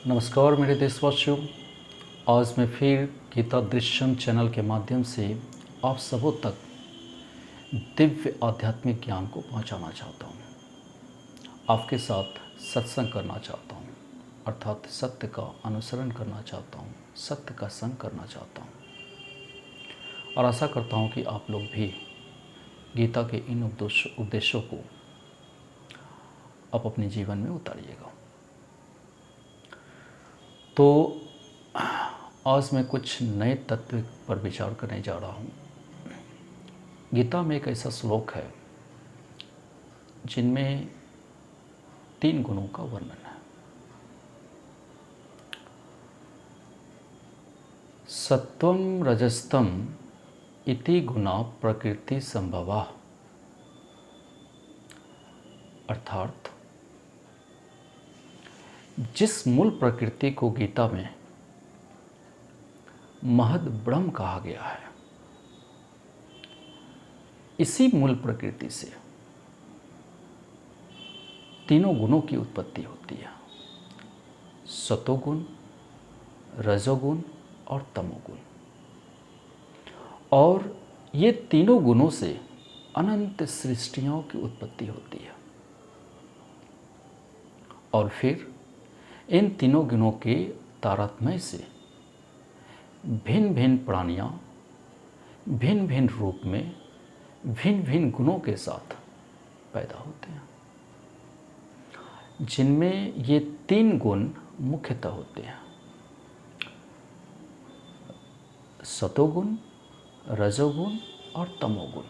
नमस्कार मेरे देशवासियों। आज मैं फिर गीता दृश्यम चैनल के माध्यम से आप सबों तक दिव्य आध्यात्मिक ज्ञान को पहुंचाना चाहता हूं। आपके साथ सत्संग करना चाहता हूं, अर्थात सत्य का अनुसरण करना चाहता हूं, सत्य का संग करना चाहता हूं और आशा करता हूं कि आप लोग भी गीता के इन उपदेशों को आप अपने जीवन में उतारिएगा। तो आज मैं कुछ नए तत्व पर विचार करने जा रहा हूँ। गीता में एक ऐसा श्लोक है जिनमें 3 गुणों का वर्णन है। सत्वम रजस्तम इति गुणा प्रकृति संभवा, अर्थात जिस मूल प्रकृति को गीता में महद ब्रह्म कहा गया है, इसी मूल प्रकृति से तीनों गुणों की उत्पत्ति होती है। सतोगुण, रजोगुण और तमोगुण। और ये तीनों गुणों से अनंत सृष्टियों की उत्पत्ति होती है। और फिर इन तीनों गुणों के तारतम्य से भिन्न भिन्न प्राणियाँ भिन्न भिन्न रूप में भिन्न भिन्न गुणों के साथ पैदा होते हैं, जिनमें ये 3 गुण मुख्यतः होते हैं। सतोगुण, रजोगुण और तमोगुण।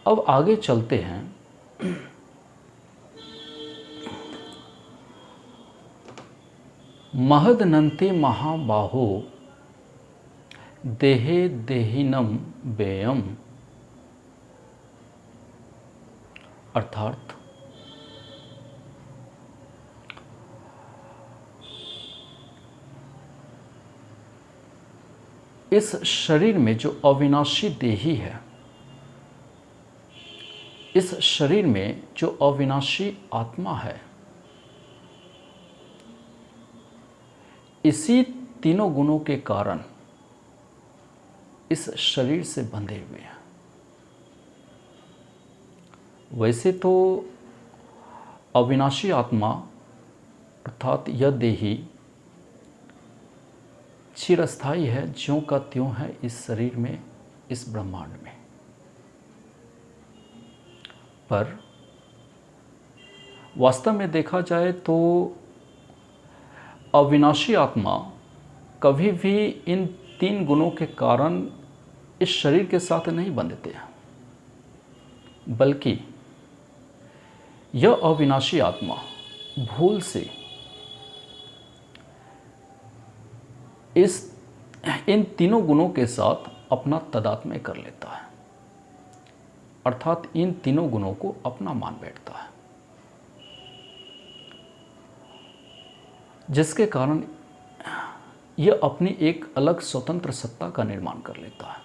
अब आगे चलते हैं। महदनन्ति महाबाहो देहे देहिनम व्ययम, अर्थात इस शरीर में जो अविनाशी देही है, इस शरीर में जो अविनाशी आत्मा है, इसी तीनों गुणों के कारण इस शरीर से बंधे हुए हैं। वैसे तो अविनाशी आत्मा अर्थात यह देही चिरस्थायी है, ज्यों का त्यों है इस शरीर में, इस ब्रह्मांड में। पर वास्तव में देखा जाए तो अविनाशी आत्मा कभी भी इन 3 गुणों के कारण इस शरीर के साथ नहीं बंधते हैं, बल्कि यह अविनाशी आत्मा भूल से इन तीनों गुणों के साथ अपना तादात्म्य कर लेता है, अर्थात इन तीनों गुणों को अपना मान बैठता है, जिसके कारण यह अपनी एक अलग स्वतंत्र सत्ता का निर्माण कर लेता है।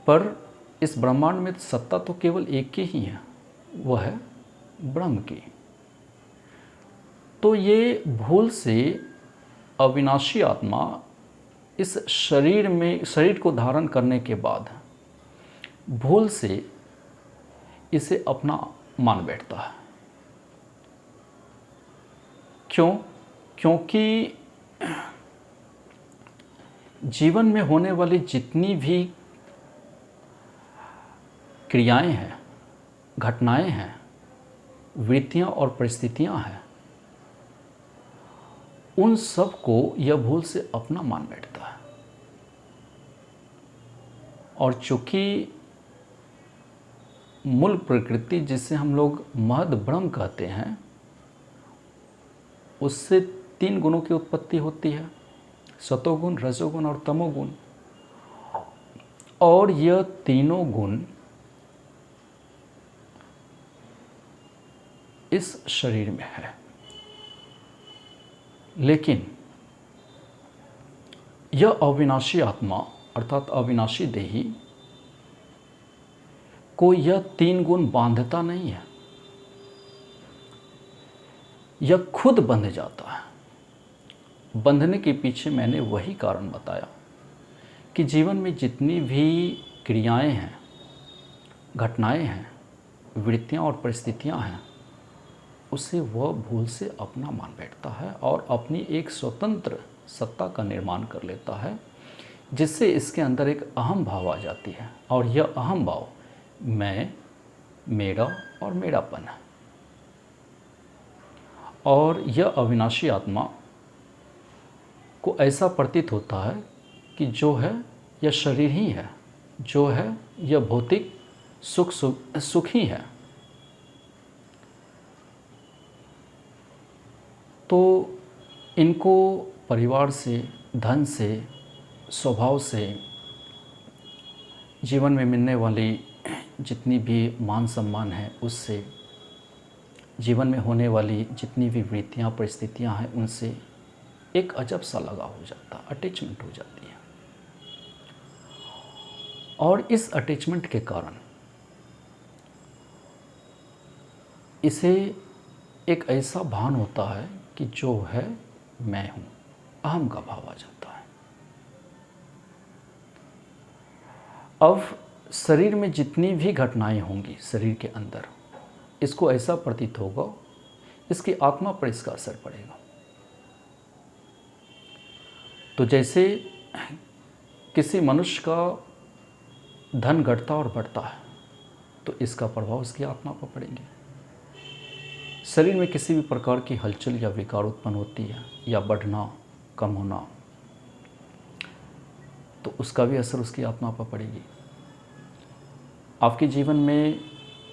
पर इस ब्रह्मांड में सत्ता तो केवल एक ही है, वह है ब्रह्म की। तो ये भूल से अविनाशी आत्मा इस शरीर को धारण करने के बाद भूल से इसे अपना मान बैठता है। क्यों? क्योंकि जीवन में होने वाली जितनी भी क्रियाएं हैं, घटनाएं हैं, वृत्तियां और परिस्थितियां हैं, उन सब को यह भूल से अपना मान बैठता है। और चूंकि मूल प्रकृति, जिसे हम लोग महद ब्रह्म कहते हैं, उससे 3 गुणों की उत्पत्ति होती है, सतोगुण, रजोगुण और तमोगुण। और यह तीनों गुण इस शरीर में है। लेकिन यह अविनाशी आत्मा अर्थात अविनाशी देही को यह 3 गुण बांधता नहीं है। यह खुद बंध जाता है। बंधने के पीछे मैंने वही कारण बताया कि जीवन में जितनी भी क्रियाएं हैं, घटनाएं हैं, वृत्तियां और परिस्थितियां हैं, उसे वह भूल से अपना मान बैठता है और अपनी एक स्वतंत्र सत्ता का निर्माण कर लेता है, जिससे इसके अंदर एक अहम भाव आ जाती है। और यह अहम भाव मैं, मेरा और मेरापन है। और यह अविनाशी आत्मा को ऐसा प्रतीत होता है कि जो है यह शरीर ही है, जो है यह भौतिक सुख ही है। तो इनको परिवार से, धन से, स्वभाव से, जीवन में मिलने वाली जितनी भी मान सम्मान है उससे, जीवन में होने वाली जितनी भी वृत्तियाँ परिस्थितियाँ हैं उनसे एक अजब सा लगाव हो जाता, अटैचमेंट हो जाती है। और इस अटैचमेंट के कारण इसे एक ऐसा भान होता है कि जो है मैं हूँ, अहम का भाव आ जाता है। अब शरीर में जितनी भी घटनाएं होंगी शरीर के अंदर, इसको ऐसा प्रतीत होगा इसकी आत्मा पर इसका असर पड़ेगा। तो जैसे किसी मनुष्य का धन घटता और बढ़ता है तो इसका प्रभाव उसकी आत्मा पर पड़ेंगे। शरीर में किसी भी प्रकार की हलचल या विकार उत्पन्न होती है या बढ़ना, कम होना, तो उसका भी असर उसकी आत्मा पर पड़ेगी। आपके जीवन में,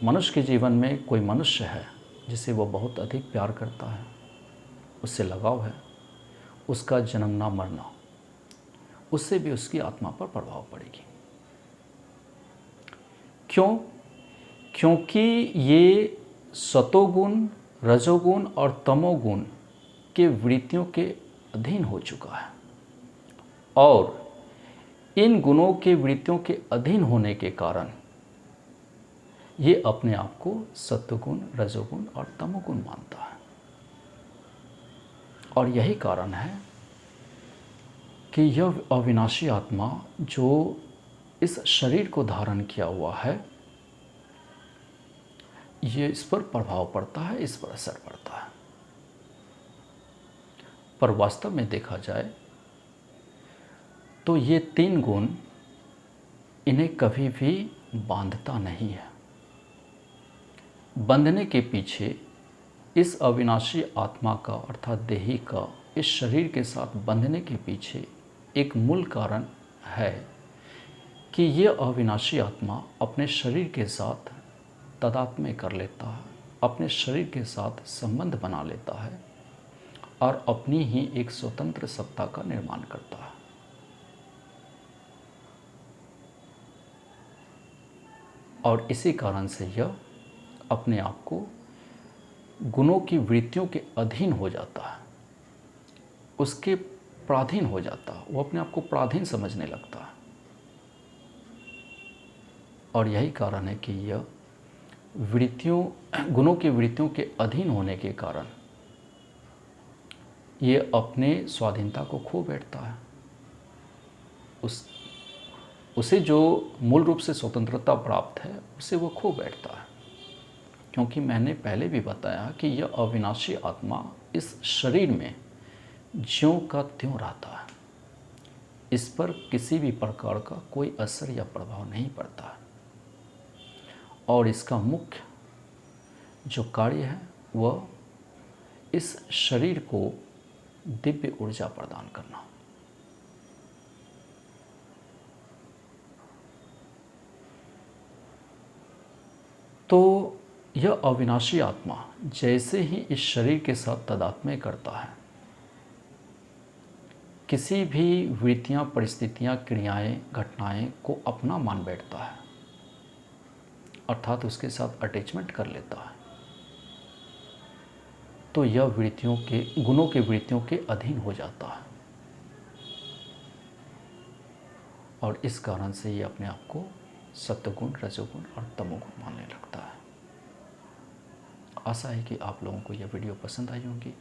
मनुष्य के जीवन में कोई मनुष्य है जिसे वो बहुत अधिक प्यार करता है, उससे लगाव है, उसका जन्मना मरना, उससे भी उसकी आत्मा पर प्रभाव पड़ेगी। क्यों? क्योंकि ये सतोगुण, रजोगुण और तमोगुण के वृत्तियों के अधीन हो चुका है। और इन गुणों के वृत्तियों के अधीन होने के कारण ये अपने आप को सत्वगुण, रजोगुण और तमोगुण मानता है। और यही कारण है कि यह अविनाशी आत्मा जो इस शरीर को धारण किया हुआ है, ये इस पर प्रभाव पड़ता है, इस पर असर पड़ता है। पर वास्तव में देखा जाए तो ये तीन गुण इन्हें कभी भी बांधता नहीं है। बंधने के पीछे इस अविनाशी आत्मा का, अर्थात देही का, इस शरीर के साथ बंधने के पीछे एक मूल कारण है कि यह अविनाशी आत्मा अपने शरीर के साथ तादात्म्य कर लेता है, अपने शरीर के साथ संबंध बना लेता है और अपनी ही एक स्वतंत्र सत्ता का निर्माण करता है। और इसी कारण से यह अपने आप को गुणों की वृत्तियों के अधीन हो जाता है, उसके पराधीन हो जाता है, वो अपने आप को पराधीन समझने लगता है। और यही कारण है कि यह गुणों की वृत्तियों के अधीन होने के कारण ये अपने स्वाधीनता को खो बैठता है। उसे जो मूल रूप से स्वतंत्रता प्राप्त है उसे वो खो बैठता है। क्योंकि मैंने पहले भी बताया कि यह अविनाशी आत्मा इस शरीर में ज्यों का त्यों रहता है, इस पर किसी भी प्रकार का कोई असर या प्रभाव नहीं पड़ता है। और इसका मुख्य जो कार्य है वह इस शरीर को दिव्य ऊर्जा प्रदान करना। तो यह अविनाशी आत्मा जैसे ही इस शरीर के साथ तादात्म्य करता है, किसी भी वृत्तियाँ, परिस्थितियाँ, क्रियाएं, घटनाएं को अपना मान बैठता है, अर्थात उसके साथ अटैचमेंट कर लेता है। तो यह गुणों के वृत्तियों के अधीन हो जाता है और इस कारण से ये अपने आप को सत्वगुण, रजोगुण और तमोगुण मानने लगता है। आशा है कि आप लोगों को यह वीडियो पसंद आई होगी।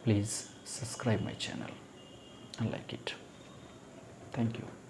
Please subscribe my channel and like it. Thank you.